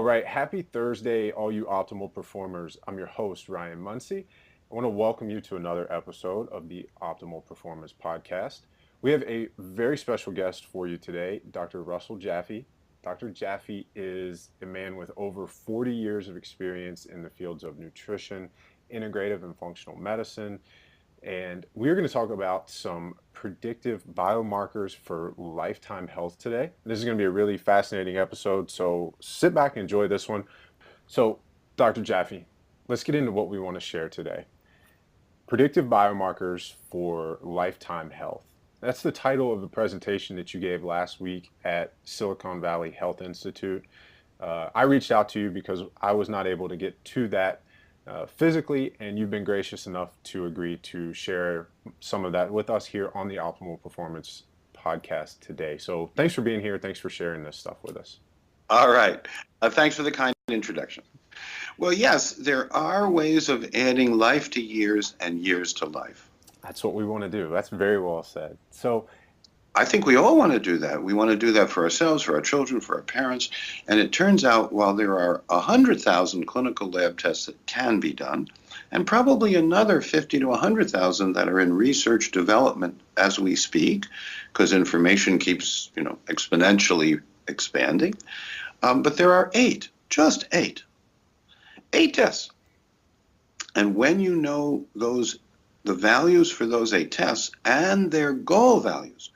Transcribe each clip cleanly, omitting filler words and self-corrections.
right, happy Thursday, all you optimal performers. I'm your host, Ryan Muncie. I want to welcome you to another episode of the Optimal Performance Podcast. We have a very special guest for you today, Dr. Russell Jaffe. Dr. Jaffe is a man with over 40 years of experience in the fields of nutrition, integrative and functional medicine, and we're going to talk about some predictive biomarkers for lifetime health today. This is going to be a really fascinating episode, so sit back and enjoy this one. So, Dr. Jaffe, let's get into what we want to share today. Predictive biomarkers for lifetime health. That's the title of the presentation that you gave last week at Silicon Valley Health Institute. I reached out to you because I was not able to get to that physically, and you've been gracious enough to agree to share some of that with us here on the Optimal Performance Podcast today. So thanks for being here. Thanks for sharing this stuff with us. All right. Thanks for the kind introduction. Well, yes, there are ways of adding life to years and years to life. That's what we want to do. That's very well said. So I think we all want to do that. We want to do that for ourselves, for our children, for our parents. And it turns out while there are 100,000 clinical lab tests that can be done, and probably another 50 to 100,000 that are in research development as we speak, because information keeps, exponentially expanding. But there are just eight tests. And when you know the values for those 8 tests and their goal values,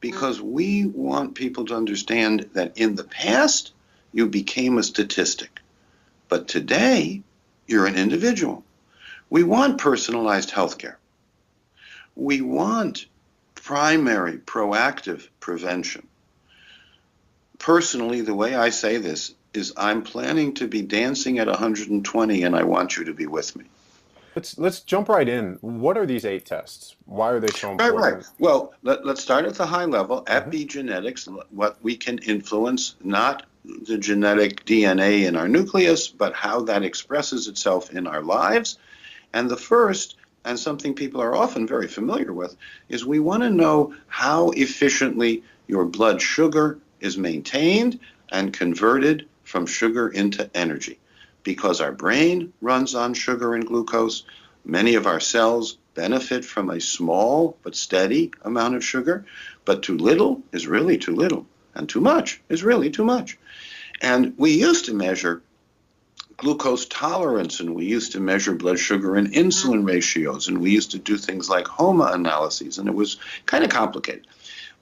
because we want people to understand that in the past, you became a statistic. But today, you're an individual. We want personalized healthcare. We want primary, proactive prevention. Personally, the way I say this is I'm planning to be dancing at 120, and I want you to be with me. Let's jump right in. What are these 8 tests? Why are they so important? Right. Well, let's start at the high level. Epigenetics, what we can influence, not the genetic DNA in our nucleus, but how that expresses itself in our lives. And the first, and something people are often very familiar with, is we want to know how efficiently your blood sugar is maintained and converted from sugar into energy. Because our brain runs on sugar and glucose, many of our cells benefit from a small but steady amount of sugar, but too little is really too little, and too much is really too much. And we used to measure glucose tolerance, and we used to measure blood sugar and insulin ratios, and we used to do things like HOMA analyses, and it was kind of complicated.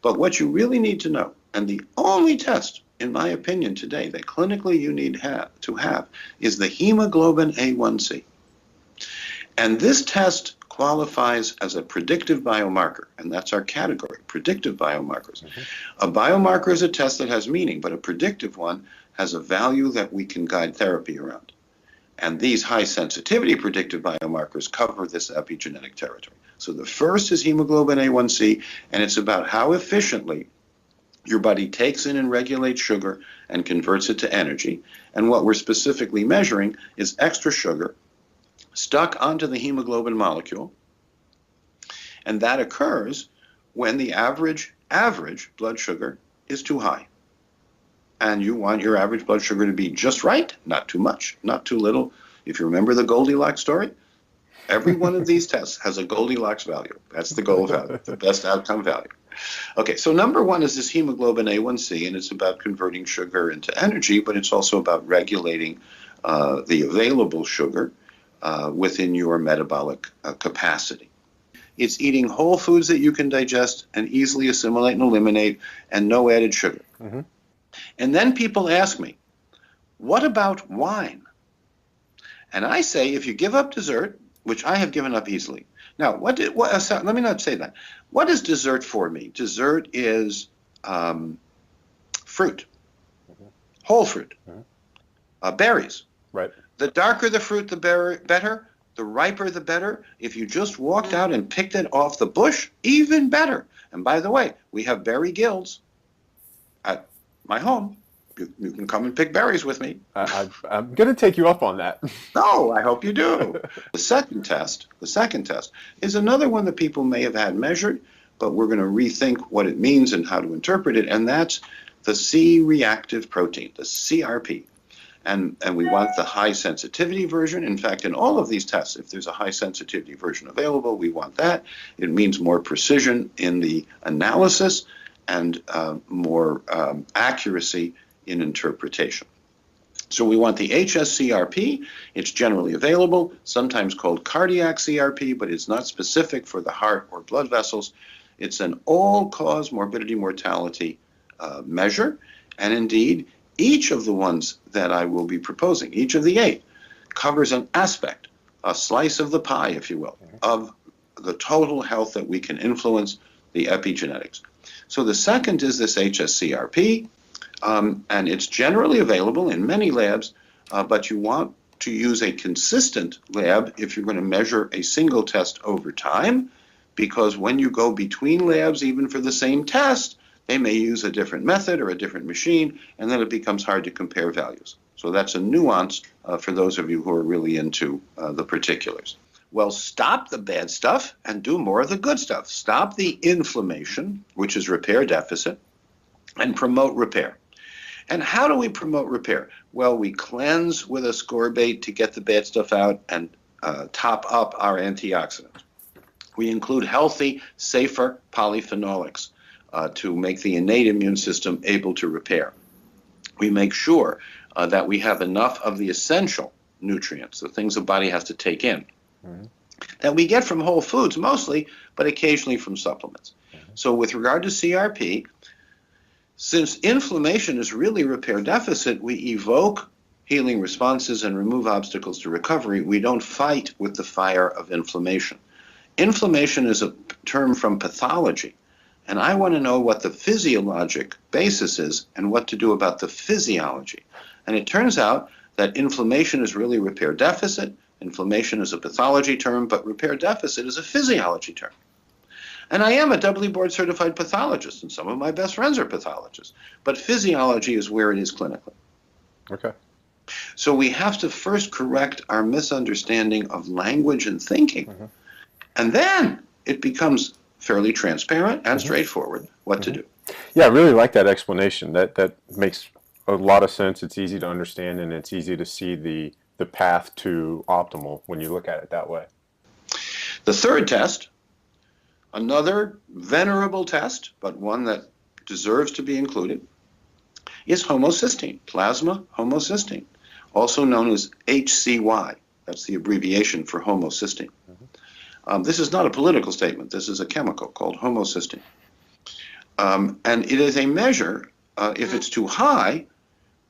But what you really need to know, and the only test in my opinion, today, that clinically you need to have is the hemoglobin A1c. And this test qualifies as a predictive biomarker, and that's our category, predictive biomarkers. A biomarker is a test that has meaning, but a predictive one has a value that we can guide therapy around. And these high sensitivity predictive biomarkers cover this epigenetic territory. So the first is hemoglobin A1c, and it's about how efficiently your body takes in and regulates sugar and converts it to energy. And what we're specifically measuring is extra sugar stuck onto the hemoglobin molecule. And that occurs when the average blood sugar is too high. And you want your average blood sugar to be just right, not too much, not too little. If you remember the Goldilocks story, every one of these tests has a Goldilocks value. That's the goal value, the best outcome value. Okay, so number one is this hemoglobin A1c, and it's about converting sugar into energy, but it's also about regulating the available sugar within your metabolic capacity. It's eating whole foods that you can digest and easily assimilate and eliminate, and no added sugar. And then people ask me, what about wine? And I say, if you give up dessert, which I have given up easily. Now, let me not say that. What is dessert for me? Dessert is fruit, whole fruit, berries. Right. The darker the fruit, the better. The riper, the better. If you just walked out and picked it off the bush, even better. And by the way, we have berry guilds at my home. You can come and pick berries with me. I'm going to take you up on that. No, I hope you do. The second test is another one that people may have had measured, but we're going to rethink what it means and how to interpret it, and that's the C-reactive protein, the CRP. And we want the high sensitivity version. In fact, in all of these tests, if there's a high sensitivity version available, we want that. It means more precision in the analysis and more accuracy in interpretation. So we want the HSCRP. It's generally available, sometimes called cardiac CRP, but it's not specific for the heart or blood vessels. It's an all-cause morbidity mortality measure. And indeed, each of the ones that I will be proposing, each of the 8, covers an aspect, a slice of the pie, if you will, of the total health that we can influence, the epigenetics. So the second is this HSCRP, and it's generally available in many labs, but you want to use a consistent lab if you're going to measure a single test over time, because when you go between labs, even for the same test, they may use a different method or a different machine, and then it becomes hard to compare values. So that's a nuance for those of you who are really into the particulars. Well, stop the bad stuff and do more of the good stuff. Stop the inflammation, which is repair deficit, and promote repair. And how do we promote repair? Well, we cleanse with ascorbate to get the bad stuff out and top up our antioxidants. We include healthy, safer polyphenolics to make the innate immune system able to repair. We make sure that we have enough of the essential nutrients, the things the body has to take in, that we get from whole foods mostly, but occasionally from supplements. So with regard to CRP, since inflammation is really repair deficit, we evoke healing responses and remove obstacles to recovery. We don't fight with the fire of inflammation. Inflammation is a term from pathology, and I want to know what the physiologic basis is and what to do about the physiology. And it turns out that inflammation is really repair deficit. Inflammation is a pathology term, but repair deficit is a physiology term. And I am a doubly board certified pathologist, and some of my best friends are pathologists. But physiology is where it is clinically. Okay. So we have to first correct our misunderstanding of language and thinking. And then it becomes fairly transparent and straightforward what to do. Yeah, I really like that explanation. That makes a lot of sense. It's easy to understand, and it's easy to see the path to optimal when you look at it that way. The third test, another venerable test, but one that deserves to be included, is homocysteine, plasma homocysteine, also known as HCY. That's the abbreviation for homocysteine. This is not a political statement. This is a chemical called homocysteine. And it is a measure, if it's too high,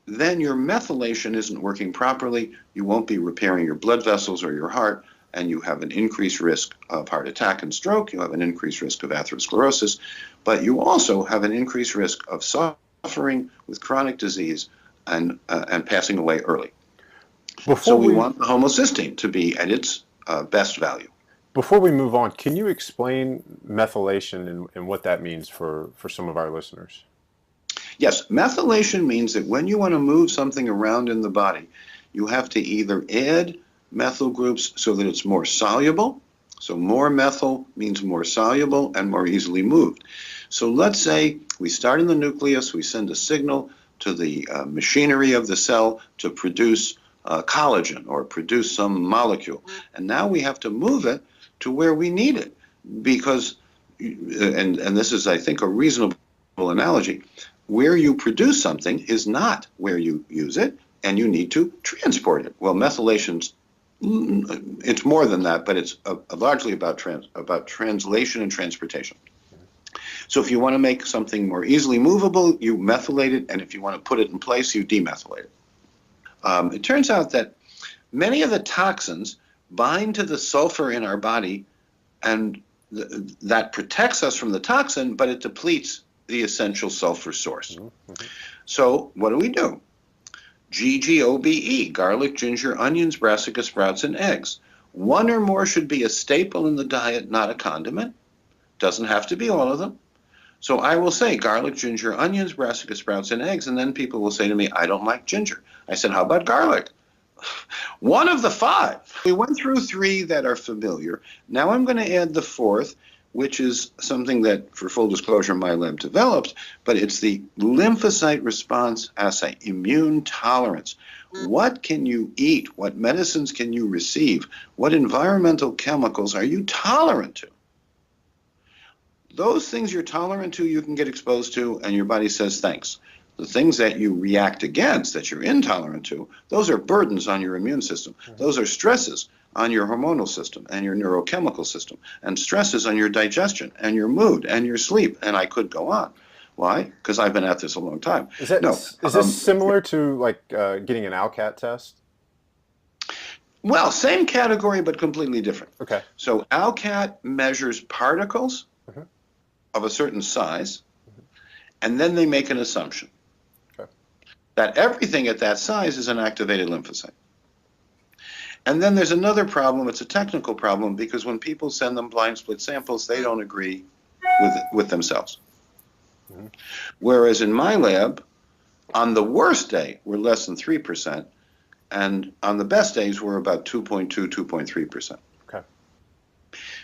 then your methylation isn't working properly. You won't be repairing your blood vessels or your heart, and you have an increased risk of heart attack and stroke. You have an increased risk of atherosclerosis, but you also have an increased risk of suffering with chronic disease and passing away early. So we want the homocysteine to be at its best value. Before we move on, can you explain methylation and what that means for some of our listeners? Yes, methylation means that when you want to move something around in the body, you have to either add methyl groups so that it's more soluble. So more methyl means more soluble and more easily moved. So let's say we start in the nucleus, we send a signal to the machinery of the cell to produce collagen or produce some molecule. And now we have to move it to where we need it because, and this is, I think, a reasonable analogy, where you produce something is not where you use it, and you need to transport it. Well, methylation's, it's more than that, but it's largely about translation and transportation. So if you want to make something more easily movable, you methylate it, and if you want to put it in place, you demethylate it. It turns out that many of the toxins bind to the sulfur in our body, and that protects us from the toxin, but it depletes the essential sulfur source. So what do? GGOBE, garlic, ginger, onions, brassica sprouts, and eggs. One or more should be a staple in the diet, not a condiment. Doesn't have to be all of them. So I will say garlic, ginger, onions, brassica sprouts, and eggs, and then people will say to me, I don't like ginger. I said, how about garlic? One of the 5. We went through 3 that are familiar. Now I'm going to add the 4th, which is something that, for full disclosure, my lab developed, but it's the lymphocyte response assay, immune tolerance. What can you eat? What medicines can you receive? What environmental chemicals are you tolerant to? Those things you're tolerant to, you can get exposed to, and your body says thanks. The things that you react against, that you're intolerant to, those are burdens on your immune system. Those are stresses on your hormonal system and your neurochemical system, and stresses on your digestion and your mood and your sleep, and I could go on. Why? Because I've been at this a long time. Is this similar to like getting an ALCAT test? Well, same category, but completely different. Okay. So ALCAT measures particles of a certain size, and then they make an assumption that everything at that size is an activated lymphocyte. And then there's another problem. It's a technical problem, because when people send them blind split samples, they don't agree with themselves. Whereas in my lab, on the worst day, we're less than 3%, and on the best days, we're about 2.2, 2.3%. Okay.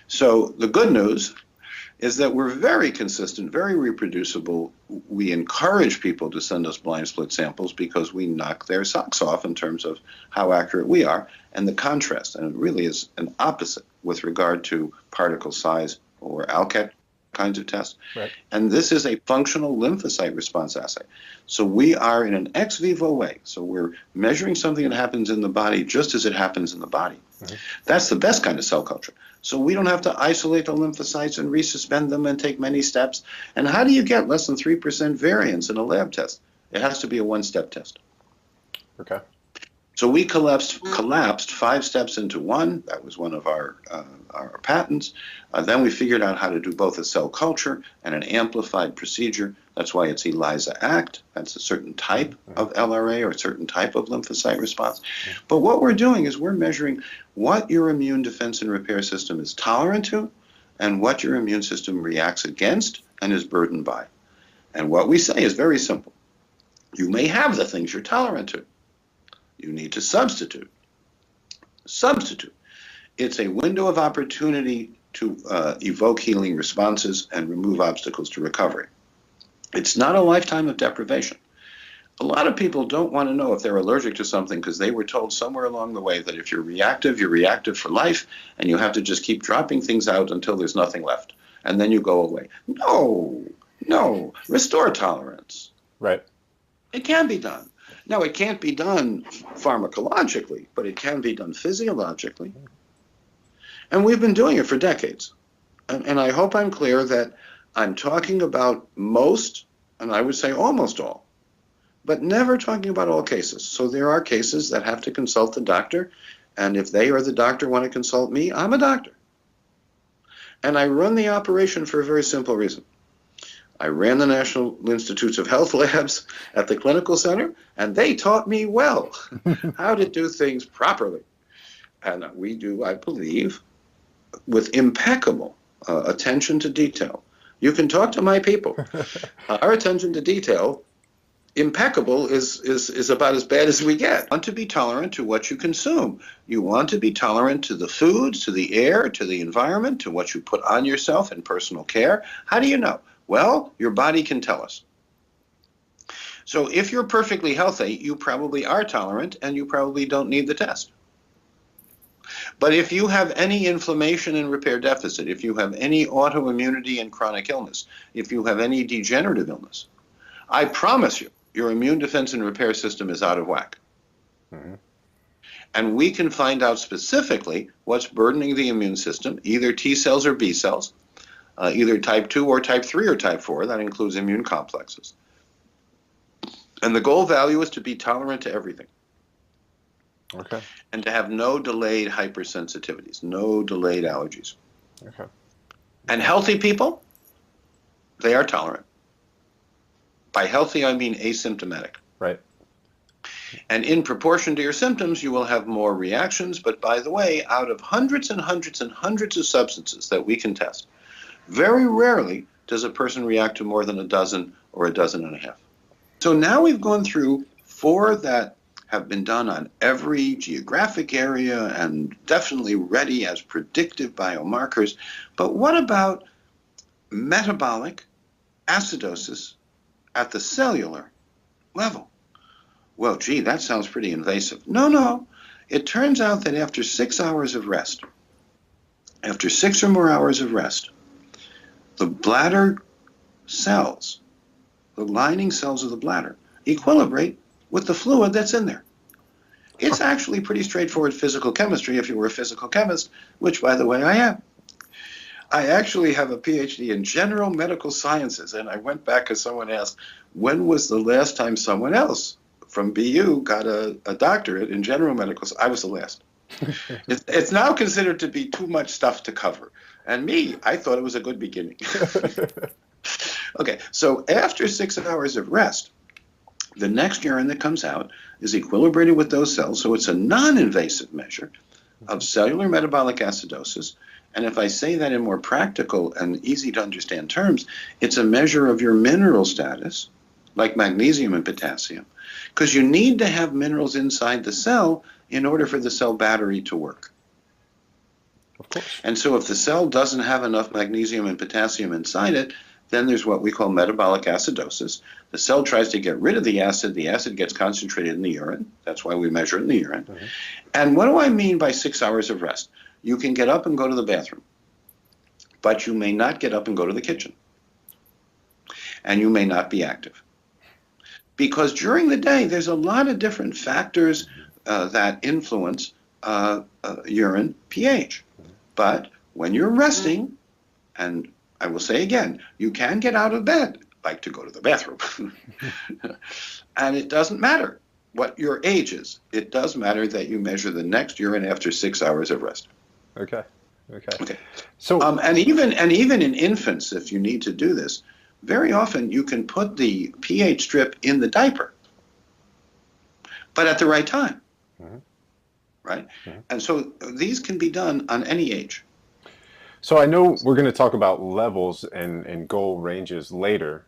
So the good news is that we're very consistent, very reproducible. We encourage people to send us blind split samples because we knock their socks off in terms of how accurate we are, and the contrast. And it really is an opposite with regard to particle size or ALCAT kinds of tests. Right. And this is a functional lymphocyte response assay. So we are in an ex vivo way. So we're measuring something that happens in the body just as it happens in the body. That's the best kind of cell culture. So we don't have to isolate the lymphocytes and resuspend them and take many steps. And how do you get less than 3% variance in a lab test? It has to be a one-step test. Okay. So we collapsed 5 steps into one. That was one of our patents. Then we figured out how to do both a cell culture and an amplified procedure. That's why it's ELISA ACT. That's a certain type of LRA or a certain type of lymphocyte response. But what we're doing is we're measuring what your immune defense and repair system is tolerant to and what your immune system reacts against and is burdened by. And what we say is very simple. You may have the things you're tolerant to. You need to substitute. Substitute. It's a window of opportunity to evoke healing responses and remove obstacles to recovery. It's not a lifetime of deprivation. A lot of people don't want to know if they're allergic to something because they were told somewhere along the way that if you're reactive for life, and you have to just keep dropping things out until there's nothing left, and then you go away. No, restore tolerance. Right. It can be done. Now, it can't be done pharmacologically, but it can be done physiologically. And we've been doing it for decades. And I hope I'm clear that I'm talking about most, and I would say almost all, but never talking about all cases. So there are cases that have to consult the doctor, and if they or the doctor want to consult me, I'm a doctor. And I run the operation for a very simple reason. I ran the National Institutes of Health labs at the clinical center, and they taught me well how to do things properly. And we do, I believe, with impeccable attention to detail. You can talk to my people. Our attention to detail, impeccable, is about as bad as we get. You want to be tolerant to what you consume. You want to be tolerant to the foods, to the air, to the environment, to what you put on yourself in personal care. How do you know? Well, your body can tell us. So if you're perfectly healthy, you probably are tolerant and you probably don't need the test. But if you have any inflammation and repair deficit, if you have any autoimmunity and chronic illness, if you have any degenerative illness, I promise you, your immune defense and repair system is out of whack. And we can find out specifically what's burdening the immune system, either T cells or B cells, either type 2 or type 3 or type 4. That includes immune complexes. And the goal value is to be tolerant to everything. Okay. And to have no delayed hypersensitivities, no delayed allergies. Okay. And healthy people, they are tolerant. By healthy, I mean asymptomatic. Right. And in proportion to your symptoms, you will have more reactions. But by the way, out of hundreds and hundreds and hundreds of substances that we can test, very rarely does a person react to more than a dozen or a dozen and a half. So now we've gone through 4 that have been done on every geographic area and definitely ready as predictive biomarkers. But what about metabolic acidosis at the cellular level? Well, gee, that sounds pretty invasive. No, no. It turns out that after 6 hours of rest, after 6 or more hours of rest, the bladder cells, the lining cells of the bladder, equilibrate with the fluid that's in there. It's actually pretty straightforward physical chemistry if you were a physical chemist, which, by the way, I am. I actually have a PhD in general medical sciences, and I went back because someone asked, when was the last time someone else from BU got a doctorate in general medical science? I was the last. It's now considered to be too much stuff to cover. And me, I thought it was a good beginning. Okay, so after 6 hours of rest, the next urine that comes out is equilibrated with those cells, so it's a non-invasive measure of cellular metabolic acidosis. And if I say that in more practical and easy to understand terms, it's a measure of your mineral status, like magnesium and potassium, because you need to have minerals inside the cell in order for the cell battery to work. Of course. And so if the cell doesn't have enough magnesium and potassium inside it, then there's what we call metabolic acidosis. The cell tries to get rid of the acid gets concentrated in the urine. That's why we measure it in the urine. Mm-hmm. And what do I mean by 6 hours of rest? You can get up and go to the bathroom, but you may not get up and go to the kitchen. And you may not be active. Because during the day, there's a lot of different factors that influence urine pH. But when you're resting, and I will say again, you can get out of bed, like to go to the bathroom. And it doesn't matter what your age is. It does matter that you measure the next urine after 6 hours of rest. Okay. So, and even in infants, if you need to do this, very often you can put the pH strip in the diaper, but at the right time, right? Mm-hmm. And so these can be done on any age. So I know we're going to talk about levels and goal ranges later,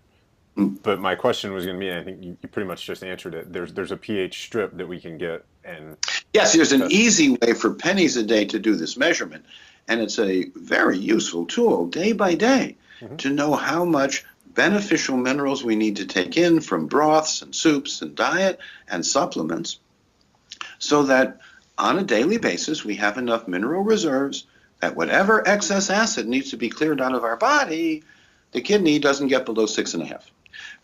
but my question was going to be, and I think you pretty much just answered it. There's a pH strip that we can get, and yes, there's an easy way for pennies a day to do this measurement, and it's a very useful tool day by day to know how much beneficial minerals we need to take in from broths and soups and diet and supplements, so that on a daily basis we have enough mineral reserves that whatever excess acid needs to be cleared out of our body, the kidney doesn't get below 6.5.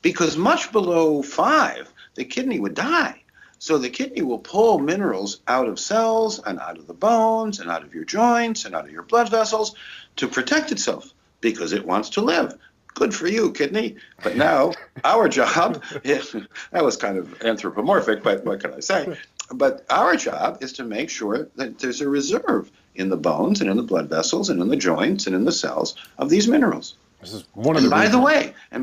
Because much below 5, the kidney would die. So the kidney will pull minerals out of cells and out of the bones and out of your joints and out of your blood vessels to protect itself because it wants to live. Good for you, kidney. But now our job, that was kind of anthropomorphic, but what can I say? But our job is to make sure that there's a reserve in the bones and in the blood vessels and in the joints and in the cells of these minerals. This is one of and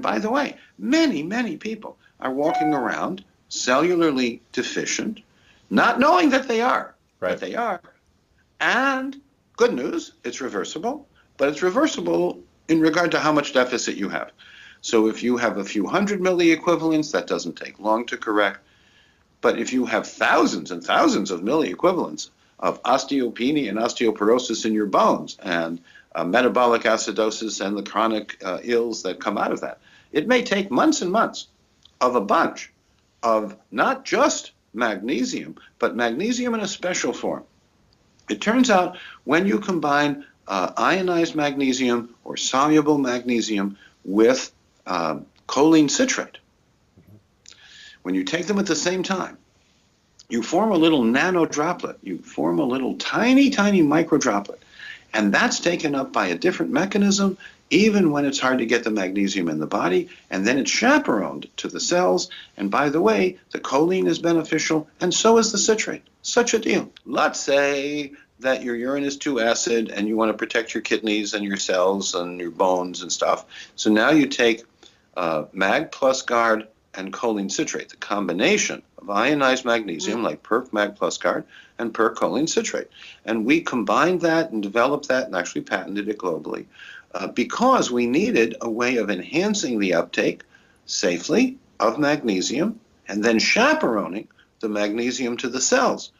by the way, many people are walking around cellularly deficient, not knowing that they are, but they are. And good news, it's reversible, but it's reversible in regard to how much deficit you have. So if you have a few hundred milliequivalents, that doesn't take long to correct. But if you have thousands and thousands of milliequivalents of osteopenia and osteoporosis in your bones and metabolic acidosis and the chronic ills that come out of that, it may take months and months of a bunch of not just magnesium, but magnesium in a special form. It turns out when you combine ionized magnesium or soluble magnesium with choline citrate, when you take them at the same time, you form a little nano droplet. You form a little tiny micro droplet. And that's taken up by a different mechanism, even when it's hard to get the magnesium in the body. And then it's chaperoned to the cells. And by the way, the choline is beneficial, and so is the citrate. Such a deal. Let's say that your urine is too acid and you want to protect your kidneys and your cells and your bones and stuff. So now you take Mag Plus Guard and choline citrate, the combination of ionized magnesium like Perc Mag Plus Guard and Perc choline citrate. And we combined that and developed that and actually patented it globally because we needed a way of enhancing the uptake safely of magnesium and then chaperoning the magnesium to the cells.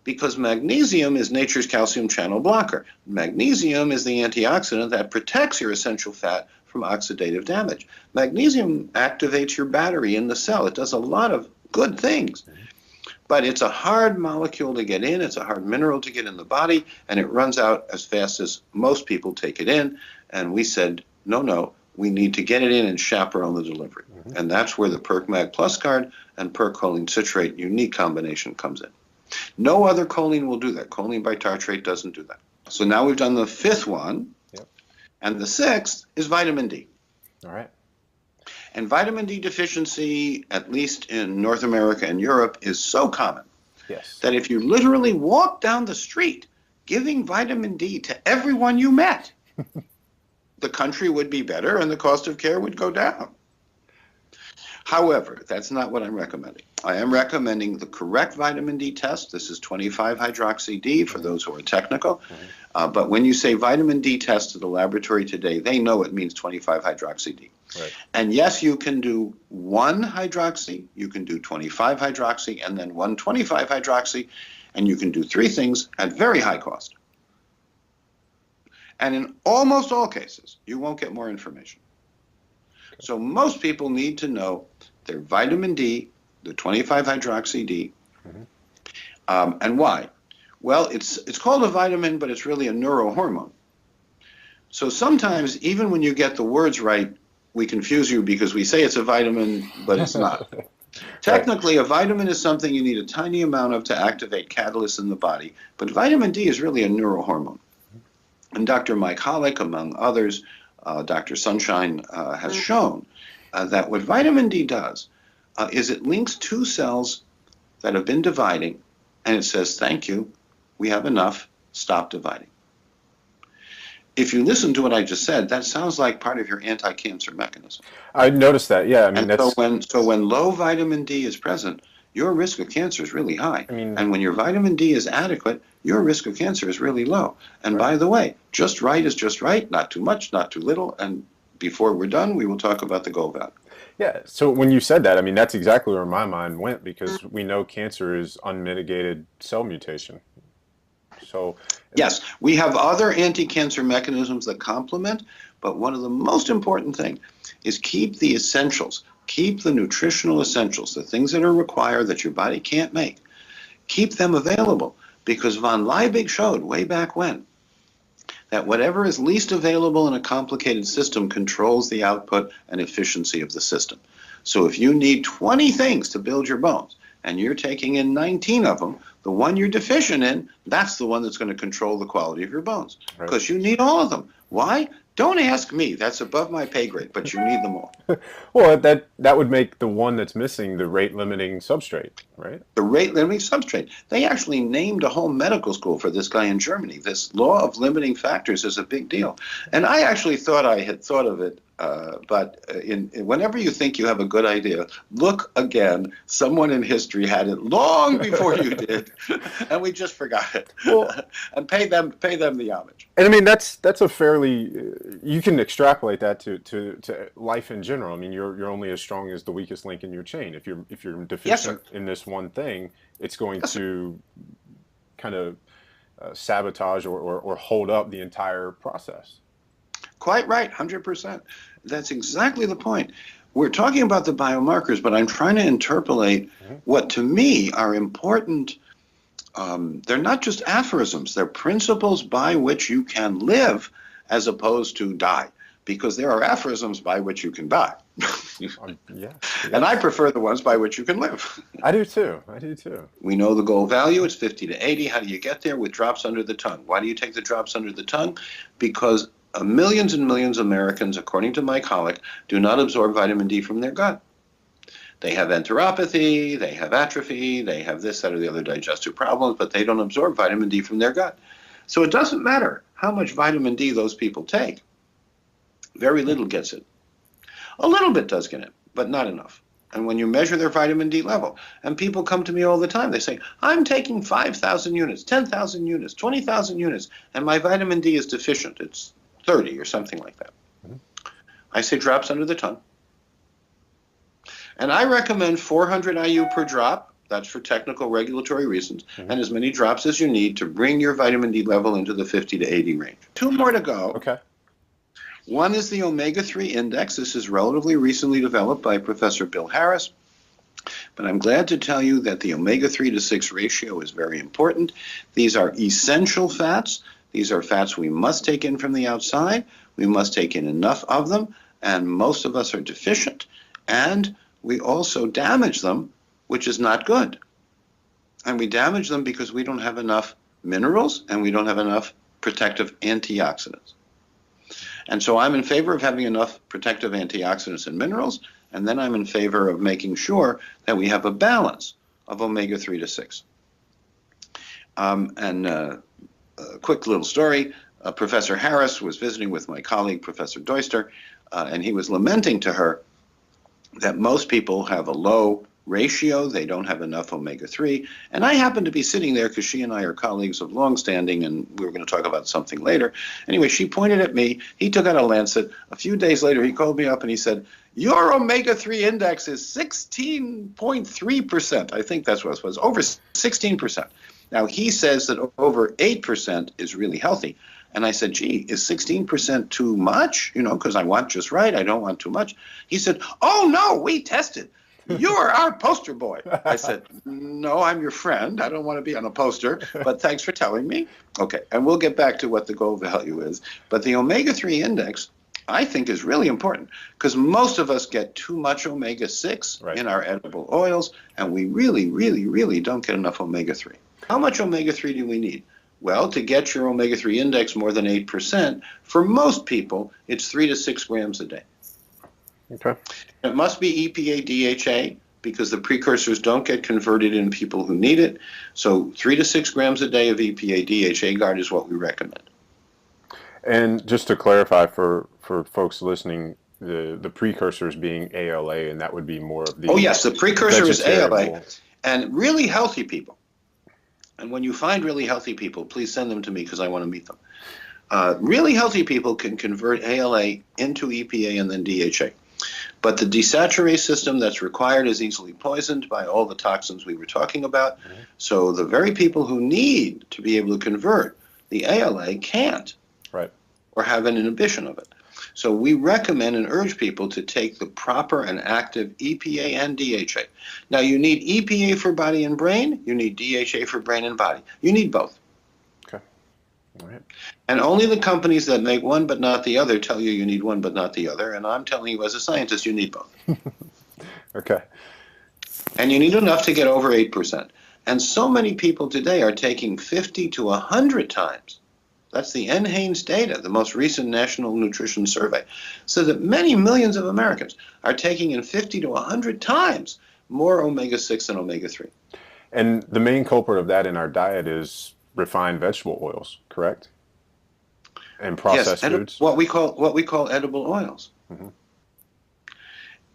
Because magnesium is nature's calcium channel blocker. Magnesium is the antioxidant that protects your essential fat from oxidative damage. Magnesium activates your battery in the cell. It does a lot of good things. But it's a hard molecule to get in. It's a hard mineral to get in the body, and it runs out as fast as most people take it in. And we said, no, we need to get it in and chaperone the delivery. Mm-hmm. And that's where the PERC Mag Plus card and PERC choline citrate unique combination comes in. No other choline will do that. Choline bitartrate doesn't do that. So now we've done the fifth one. Yep. And the sixth is vitamin D. All right. And vitamin D deficiency, at least in North America and Europe, is so common that if you literally walk down the street giving vitamin D to everyone you met, the country would be better and the cost of care would go down. However, that's not what I'm recommending. I am recommending the correct vitamin D test. This is 25-hydroxy-D for those who are technical. But when you say vitamin D test to the laboratory today, they know it means 25-hydroxy-D. Right. And yes, you can do 1-hydroxy, you can do 25-hydroxy, and then 125-hydroxy, and you can do three things at very high cost. And in almost all cases, you won't get more information. Okay. So most people need to know their vitamin D, the 25-hydroxy-D, and why. Well, it's called a vitamin, but it's really a neurohormone. So sometimes, even when you get the words right, we confuse you because we say it's a vitamin, but it's not. Technically, a vitamin is something you need a tiny amount of to activate catalysts in the body, but vitamin D is really a neurohormone. And Dr. Mike Hollick, among others, Dr. Sunshine, has shown that what vitamin D does is it links two cells that have been dividing, and it says, thank you, we have enough, stop dividing. If you listen to what I just said, that sounds like part of your anti-cancer mechanism. I noticed that, yeah. I mean, so when low vitamin D is present, your risk of cancer is really high. And when your vitamin D is adequate, your risk of cancer is really low. And by the way, just right is just right, not too much, not too little. And before we're done, we will talk about the goal value. Yeah, so when you said that, I mean, that's exactly where my mind went, because we know cancer is unmitigated cell mutation. So yes, we have other anti-cancer mechanisms that complement, but one of the most important things is keep the essentials, keep the nutritional essentials, the things that are required that your body can't make, keep them available, because von Liebig showed way back when that whatever is least available in a complicated system controls the output and efficiency of the system. So if you need 20 things to build your bones, and you're taking in 19 of them, the one you're deficient in, that's the one that's going to control the quality of your bones. Because you need all of them. Why? Don't ask me. That's above my pay grade, but you need them all. Well, that would make the one that's missing the rate-limiting substrate, right? The rate-limiting substrate. They actually named a whole medical school for this guy in Germany. This law of limiting factors is a big deal. And I actually thought I had thought of it, but whenever you think you have a good idea, look again. Someone in history had it long before you did, and we just forgot it. Well, and pay them the homage. And I mean, that's a fairly you can extrapolate that to life in general. I mean, you're only as strong as the weakest link in your chain. If you're deficient in this one thing, it's going to kind of sabotage or hold up the entire process. Quite right, 100%. That's exactly the point. We're talking about the biomarkers, but I'm trying to interpolate what to me are important. They're not just aphorisms, they're principles by which you can live as opposed to die, because there are aphorisms by which you can die. And I prefer the ones by which you can live. I do too. We know the goal value, it's 50 to 80. How do you get there? With drops under the tongue. Why do you take the drops under the tongue? Because millions and millions of Americans, according to Mike Hollick, do not absorb vitamin D from their gut. They have enteropathy, they have atrophy, they have this, that, or the other digestive problems, but they don't absorb vitamin D from their gut. So it doesn't matter how much vitamin D those people take. Very little gets it. A little bit does get it, but not enough. And when you measure their vitamin D level, and people come to me all the time, they say, I'm taking 5,000 units, 10,000 units, 20,000 units, and my vitamin D is deficient. It's 30 or something like that. I say drops under the tongue. And I recommend 400 IU per drop. That's for technical regulatory reasons. And as many drops as you need to bring your vitamin D level into the 50 to 80 range. 2 more to go. Okay. One is the omega-3 index. This is relatively recently developed by Professor Bill Harris. But I'm glad to tell you that the omega-3 to 6 ratio is very important. These are essential fats. These are fats we must take in from the outside. We must take in enough of them, and most of us are deficient. And we also damage them, which is not good. And we damage them because we don't have enough minerals and we don't have enough protective antioxidants. And so I'm in favor of having enough protective antioxidants and minerals, and then I'm in favor of making sure that we have a balance of omega-3 to 6. A quick little story. Professor Harris was visiting with my colleague, Professor Doyster, and he was lamenting to her that most people have a low ratio. They don't have enough omega-3. And I happened to be sitting there because she and I are colleagues of long standing, and we were going to talk about something later. Anyway, she pointed at me. He took out a Lancet. A few days later, he called me up and he said, "Your omega-3 index is 16.3%. I think that's what it was, over 16%. Now, he says that over 8% is really healthy. And I said, gee, is 16% too much? You know, because I want just right. I don't want too much. He said, oh, no, we tested. You are our poster boy. I said, no, I'm your friend. I don't want to be on a poster, but thanks for telling me. Okay, and we'll get back to what the goal value is. But the omega-3 index, I think, is really important because most of us get too much omega-6 in our edible oils, and we really, really, really don't get enough omega-3. How much omega-3 do we need? Well, to get your omega-3 index more than 8%, for most people, it's 3 to 6 grams a day. Okay. It must be EPA DHA because the precursors don't get converted in people who need it. So 3 to 6 grams a day of EPA DHA guard is what we recommend. And just to clarify for folks listening, the precursors being ALA, and that would be more of the... Oh, yes, the precursor is ALA. And really healthy people. And when you find really healthy people, please send them to me because I want to meet them. Really healthy people can convert ALA into EPA and then DHA. But the desaturase system that's required is easily poisoned by all the toxins we were talking about. Mm-hmm. So the very people who need to be able to convert the ALA can't, or have an inhibition of it. So we recommend and urge people to take the proper and active EPA and DHA. Now, you need EPA for body and brain. You need DHA for brain and body. You need both. Okay. All right. And only the companies that make one but not the other tell you need one but not the other. And I'm telling you as a scientist, you need both. Okay. And you need enough to get over 8%. And so many people today are taking 50 to 100 times. That's the NHANES data, the most recent National Nutrition Survey, so that many millions of Americans are taking in 50 to 100 times more omega-6 than omega-3. And the main culprit of that in our diet is refined vegetable oils, correct? And processed foods? What we call edible oils. Mm-hmm.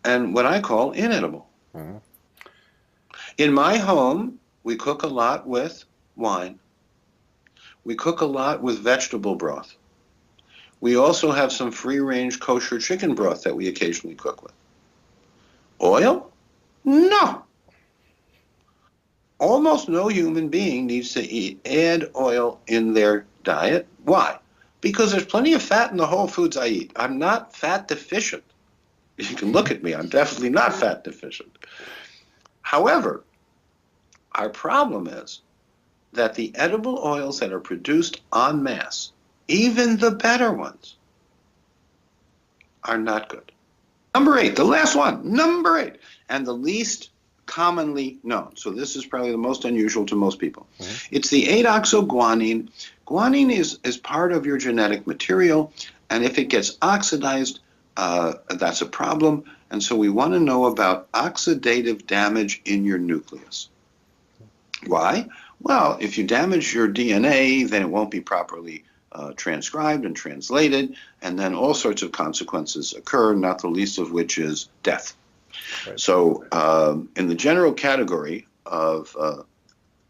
And what I call inedible. Mm-hmm. In my home, we cook a lot with wine. We cook a lot with vegetable broth. We also have some free-range kosher chicken broth that we occasionally cook with. Oil? No. Almost no human being needs to add oil in their diet. Why? Because there's plenty of fat in the whole foods I eat. I'm not fat deficient. You can look at me. I'm definitely not fat deficient. However, our problem is that the edible oils that are produced en masse, even the better ones, are not good. Number 8, the last one, number 8, and the least commonly known. So this is probably the most unusual to most people. Mm-hmm. It's the 8-oxoguanine. Guanine is part of your genetic material, and if it gets oxidized, that's a problem. And so we want to know about oxidative damage in your nucleus. Why? Well, if you damage your DNA, then it won't be properly transcribed and translated, and then all sorts of consequences occur, not the least of which is death. Right. So in the general category of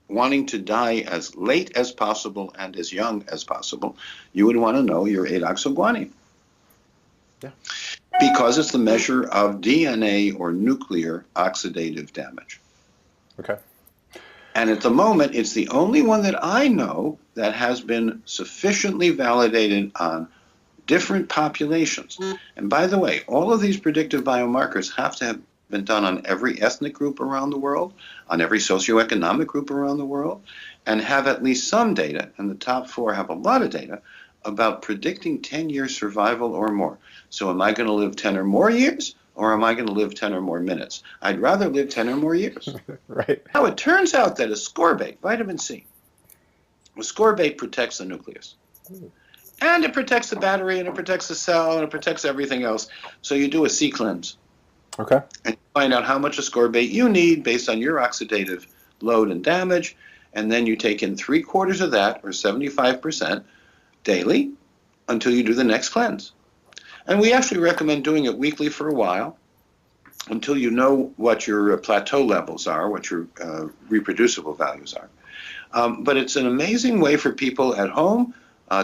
wanting to die as late as possible and as young as possible, you would want to know your 8-oxoguanine. Yeah. Because it's the measure of DNA or nuclear oxidative damage. Okay. And at the moment, it's the only one that I know that has been sufficiently validated on different populations. And by the way, all of these predictive biomarkers have to have been done on every ethnic group around the world, on every socioeconomic group around the world, and have at least some data, and the top 4 have a lot of data, about predicting 10-year survival or more. So am I going to live 10 or more years, or am I going to live 10 or more minutes? I'd rather live 10 or more years. Right. Now, it turns out that ascorbate, vitamin C, ascorbate protects the nucleus. And it protects the battery, and it protects the cell, and it protects everything else. So you do a C cleanse. Okay. And find out how much ascorbate you need based on your oxidative load and damage. And then you take in 3/4 of that, or 75%, daily until you do the next cleanse. And we actually recommend doing it weekly for a while until you know what your plateau levels are, what your reproducible values are. But it's an amazing way for people at home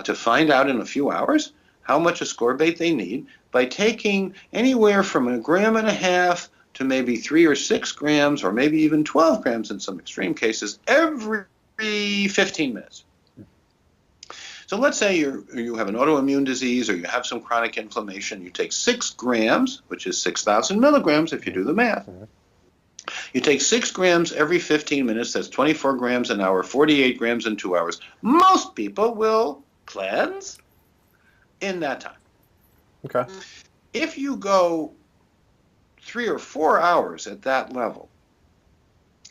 to find out in a few hours how much ascorbate they need by taking anywhere from 1.5 grams to maybe 3 or 6 grams, or maybe even 12 grams in some extreme cases, every 15 minutes. So let's say you have an autoimmune disease, or you have some chronic inflammation. You take 6 grams, which is 6,000 milligrams if you do the math. You take 6 grams every 15 minutes. That's 24 grams an hour, 48 grams in 2 hours. Most people will cleanse in that time. Okay. If you go 3 or 4 hours at that level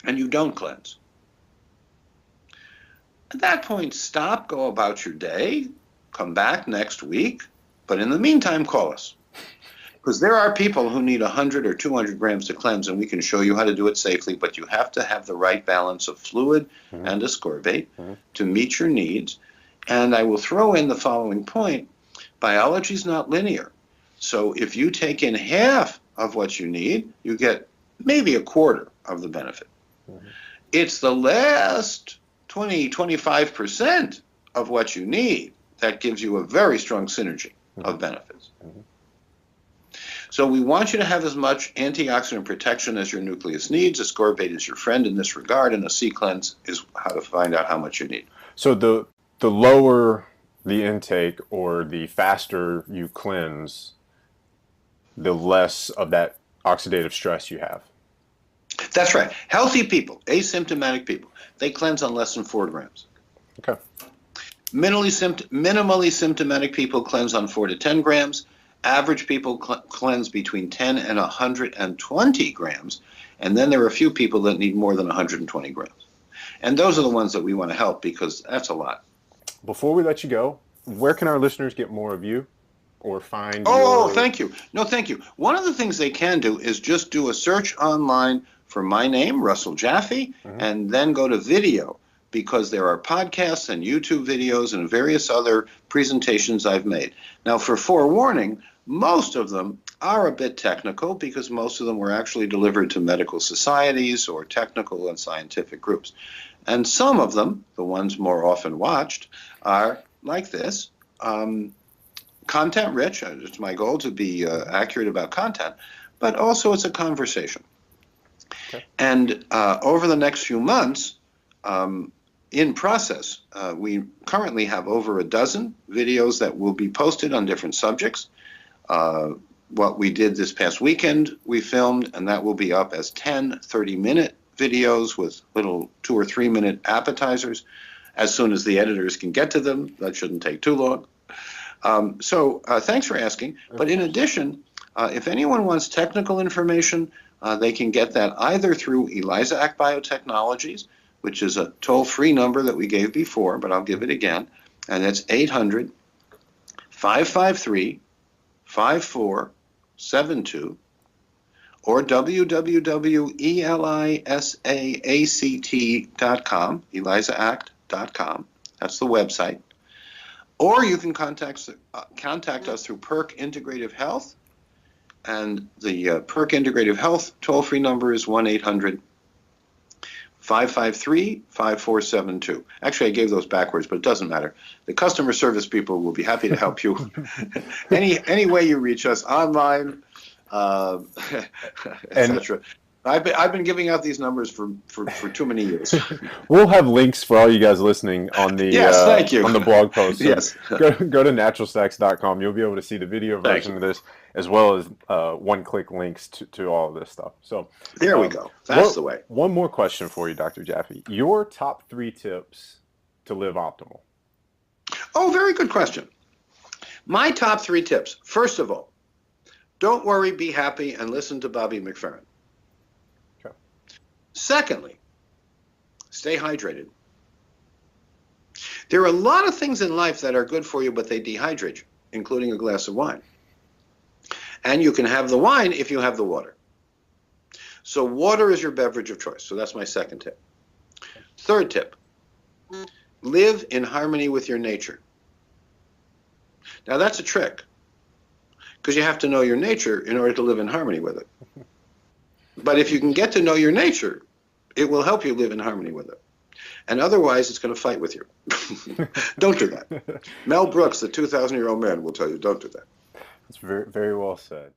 and you don't cleanse, at that point, stop, go about your day, come back next week, but in the meantime, call us. Because there are people who need 100 or 200 grams to cleanse, and we can show you how to do it safely, but you have to have the right balance of fluid and ascorbate to meet your needs. And I will throw in the following point. Biology is not linear. So if you take in half of what you need, you get maybe 1/4 of the benefit. It's the last 20-25% of what you need that gives you a very strong synergy of benefits. So we want you to have as much antioxidant protection as your nucleus needs. Ascorbate is your friend in this regard, and a C cleanse is how to find out how much you need. So the lower the intake, or the faster you cleanse, the less of that oxidative stress you have. That's right. Healthy people, asymptomatic people, they cleanse on less than 4 grams. Okay. Minimally symptomatic people cleanse on 4 to 10 grams. Average people cleanse between 10 and 120 grams. And then there are a few people that need more than 120 grams. And those are the ones that we want to help, because that's a lot. Before we let you go, where can our listeners get more of you or find Thank you. No, thank you. One of the things they can do is just do a search online for my name, Russell Jaffe, and then go to video, because there are podcasts and YouTube videos and various other presentations I've made. Now, for forewarning, most of them are a bit technical, because most of them were actually delivered to medical societies or technical and scientific groups. And some of them, the ones more often watched, are like this, content rich. It's my goal to be accurate about content, but also it's a conversation. Okay. And over the next few months, in process, we currently have over a dozen videos that will be posted on different subjects. What we did this past weekend, we filmed, and that will be up as 10 30-minute videos with little 2 or 3 minute appetizers as soon as the editors can get to them. That shouldn't take too long. So thanks for asking. But in addition, if anyone wants technical information, they can get that either through ELISA Act Biotechnologies, which is a toll-free number that we gave before, but I'll give it again, and it's 800-553-5472, or www.elisaact.com, elisaact.com. That's the website. Or you can contact us through PERC Integrative Health, and the PERC Integrative Health toll-free number is 1-800-553-5472. Actually, I gave those backwards, but it doesn't matter. The customer service people will be happy to help you any way you reach us, online, etc. I've been giving out these numbers for too many years. We'll have links for all you guys listening on the Yes, thank you. on the blog post. So Yes. go to naturalstacks.com. You'll be able to see the video Thank version you. of this as well as one-click links to all of this stuff. So There we go. That's the way. One more question for you, Dr. Jaffe. Your top 3 tips to live optimal. Oh, very good question. My top 3 tips. First of all, don't worry, be happy, and listen to Bobby McFerrin. Okay. Secondly, stay hydrated. There are a lot of things in life that are good for you, but they dehydrate you, including a glass of wine. And you can have the wine if you have the water. So water is your beverage of choice. So that's my second tip. Third tip, live in harmony with your nature. Now that's a trick, because you have to know your nature in order to live in harmony with it. But if you can get to know your nature, it will help you live in harmony with it. And otherwise, it's going to fight with you. Don't do that. Mel Brooks, the 2,000-year-old man, will tell you, don't do that. That's very, very well said.